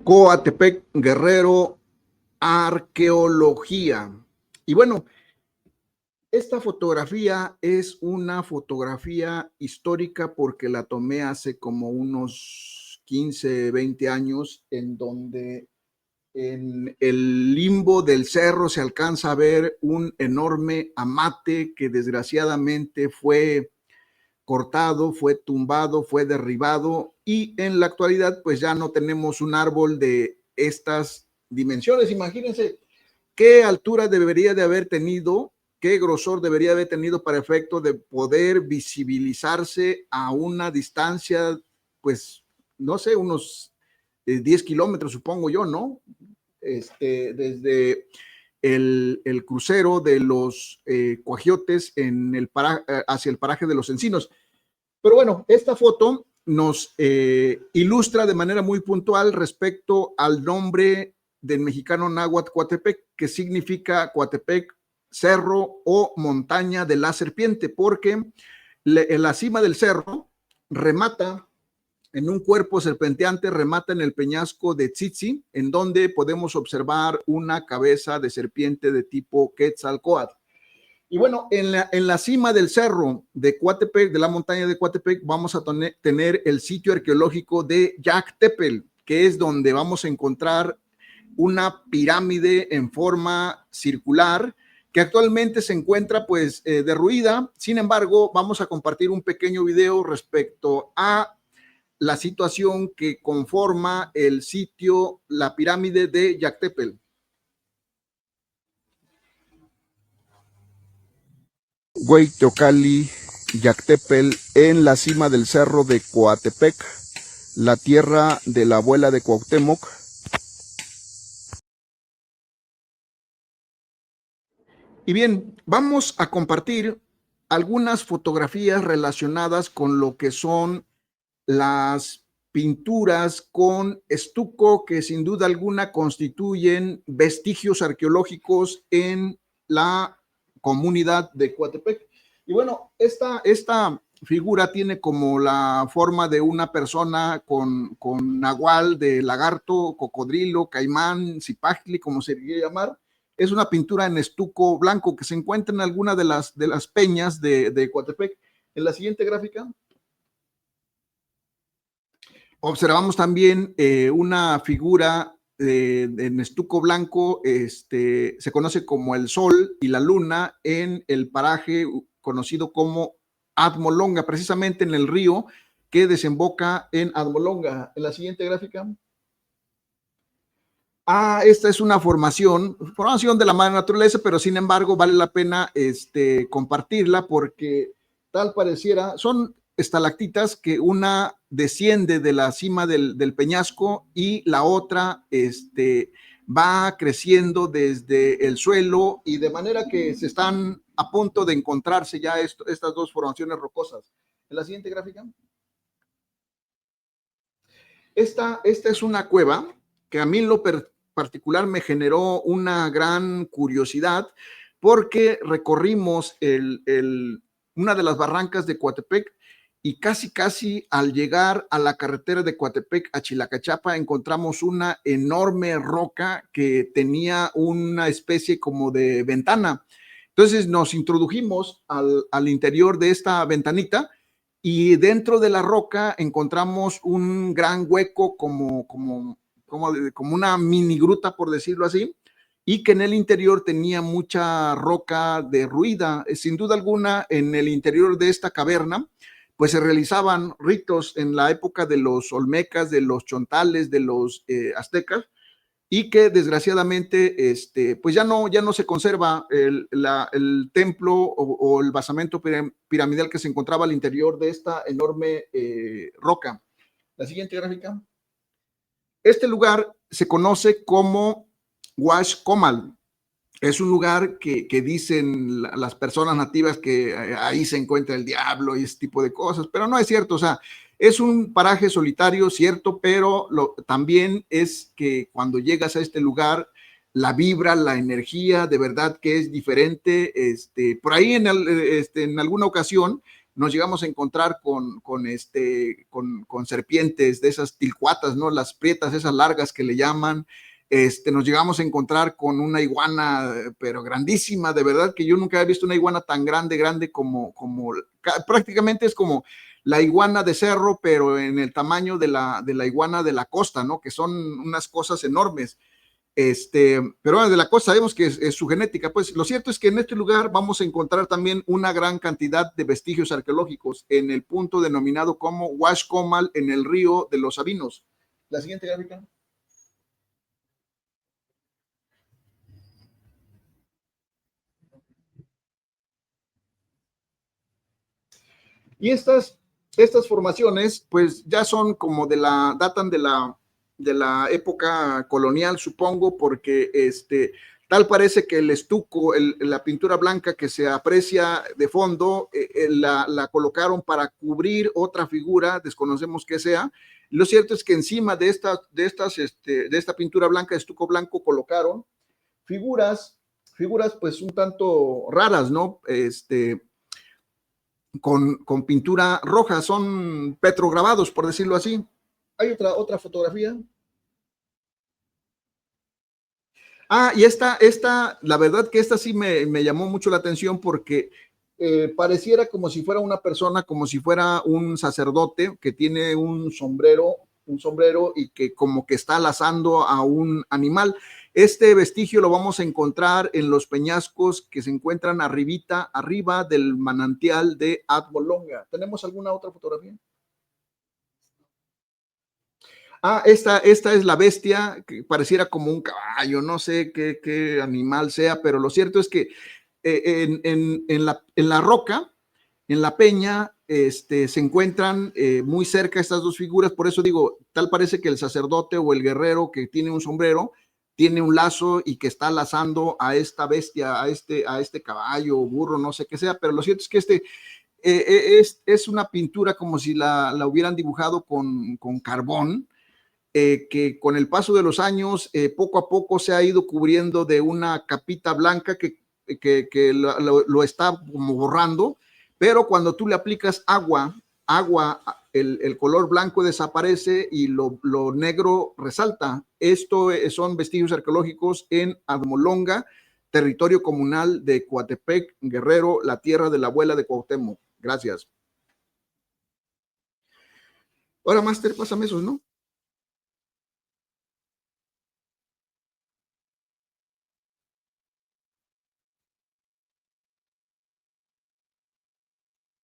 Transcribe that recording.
Coatepec, Guerrero, arqueología. Y bueno, esta fotografía es una fotografía histórica porque la tomé hace como unos 15, 20 años, en donde en el limbo del cerro se alcanza a ver un enorme amate que desgraciadamente fue cortado, fue tumbado, fue derribado, y en la actualidad pues ya no tenemos un árbol de estas dimensiones. Imagínense qué altura debería de haber tenido, qué grosor debería haber tenido para efecto de poder visibilizarse a una distancia, pues, no sé, unos 10 kilómetros, supongo yo, ¿no? Desde el crucero de los Cuajiotes hacia el paraje de los Encinos. Pero bueno, esta foto nos ilustra de manera muy puntual respecto al nombre del mexicano náhuatl Coatepec, que significa Coatepec, cerro o montaña de la serpiente, porque en la cima del cerro remata en un cuerpo serpenteante, remata en el peñasco de Tzitzi, en donde podemos observar una cabeza de serpiente de tipo Quetzalcóatl. Y bueno, en la cima del cerro de Coatepec, de la montaña de Coatepec, vamos a tener el sitio arqueológico de Yactepel, que es donde vamos a encontrar una pirámide en forma circular que actualmente se encuentra pues derruida. Sin embargo, vamos a compartir un pequeño video respecto a la situación que conforma el sitio, la pirámide de Yactepel. Hueyteocalli, Yactepel, en la cima del cerro de Coatepec, la tierra de la abuela de Cuauhtémoc. Y bien, vamos a compartir algunas fotografías relacionadas con lo que son las pinturas con estuco, que sin duda alguna constituyen vestigios arqueológicos en la comunidad de Coatepec. Y bueno, esta figura tiene como la forma de una persona con nahual, de lagarto, cocodrilo, caimán, zipactli, como se quiere llamar. Es una pintura en estuco blanco que se encuentra en alguna de las peñas de Coatepec. En la siguiente gráfica observamos también una figura en estuco blanco, se conoce como el Sol y la Luna, en el paraje conocido como Admolonga, precisamente en el río que desemboca en Admolonga. En la siguiente gráfica. Esta es una formación de la madre naturaleza, pero sin embargo vale la pena compartirla porque tal pareciera, son estalactitas que una desciende de la cima del peñasco y la otra va creciendo desde el suelo, y de manera que se están a punto de encontrarse ya estas dos formaciones rocosas. En la siguiente gráfica. Esta es una cueva que a mí en lo particular me generó una gran curiosidad, porque recorrimos una de las barrancas de Coatepec, y casi al llegar a la carretera de Coatepec a Chilacachapa encontramos una enorme roca que tenía una especie como de ventana. Entonces nos introdujimos al interior de esta ventanita, y dentro de la roca encontramos un gran hueco como una mini gruta, por decirlo así, y que en el interior tenía mucha roca derruida. Sin duda alguna, en el interior de esta caverna pues se realizaban ritos en la época de los olmecas, de los chontales, de los aztecas, y que desgraciadamente pues ya no se conserva el templo o el basamento piramidal que se encontraba al interior de esta enorme roca. La siguiente gráfica. Este lugar se conoce como Huax Comal. Es un lugar que dicen las personas nativas que ahí se encuentra el diablo y ese tipo de cosas, pero no es cierto. O sea, es un paraje solitario, cierto, pero también es que cuando llegas a este lugar, la vibra, la energía, de verdad que es diferente. Por ahí en alguna ocasión nos llegamos a encontrar con serpientes de esas tilcuatas, ¿no? Las prietas, esas largas que le llaman. Nos llegamos a encontrar con una iguana, pero grandísima, de verdad que yo nunca había visto una iguana tan grande como prácticamente es como la iguana de cerro, pero en el tamaño de la iguana de la costa, ¿no? Que son unas cosas enormes. Pero bueno, de la costa sabemos que es su genética. Pues lo cierto es que en este lugar vamos a encontrar también una gran cantidad de vestigios arqueológicos en el punto denominado como Huash Comal, en el río de los Sabinos. La siguiente gráfica. Y estas formaciones, pues ya son como datan de la época colonial, supongo, porque tal parece que el estuco, la pintura blanca que se aprecia de fondo, la colocaron para cubrir otra figura, desconocemos qué sea. Lo cierto es que encima de esta pintura blanca, de estuco blanco, colocaron figuras, pues un tanto raras, ¿no? Con pintura roja, son petrograbados, por decirlo así. Hay otra fotografía. Y la verdad que esta sí me llamó mucho la atención porque pareciera como si fuera una persona, como si fuera un sacerdote que tiene un sombrero y que como que está lazando a un animal. Este vestigio lo vamos a encontrar en los peñascos que se encuentran arriba del manantial de Adbolonga. ¿Tenemos alguna otra fotografía? Esta es la bestia, que pareciera como un caballo, no sé qué animal sea, pero lo cierto es que en la roca, en la peña, se encuentran muy cerca estas dos figuras, por eso digo, tal parece que el sacerdote o el guerrero que tiene un sombrero, tiene un lazo y que está lazando a esta bestia, a este caballo o burro, no sé qué sea, pero lo cierto es que es una pintura como si la hubieran dibujado con carbón, que con el paso de los años, poco a poco se ha ido cubriendo de una capita blanca que lo está como borrando, pero cuando tú le aplicas agua, el color blanco desaparece y lo negro resalta. Esto son vestigios arqueológicos en Admolonga, territorio comunal de Coatepec, Guerrero, la tierra de la abuela de Cuauhtémoc. Gracias. Ahora, Master, pásame esos, ¿no?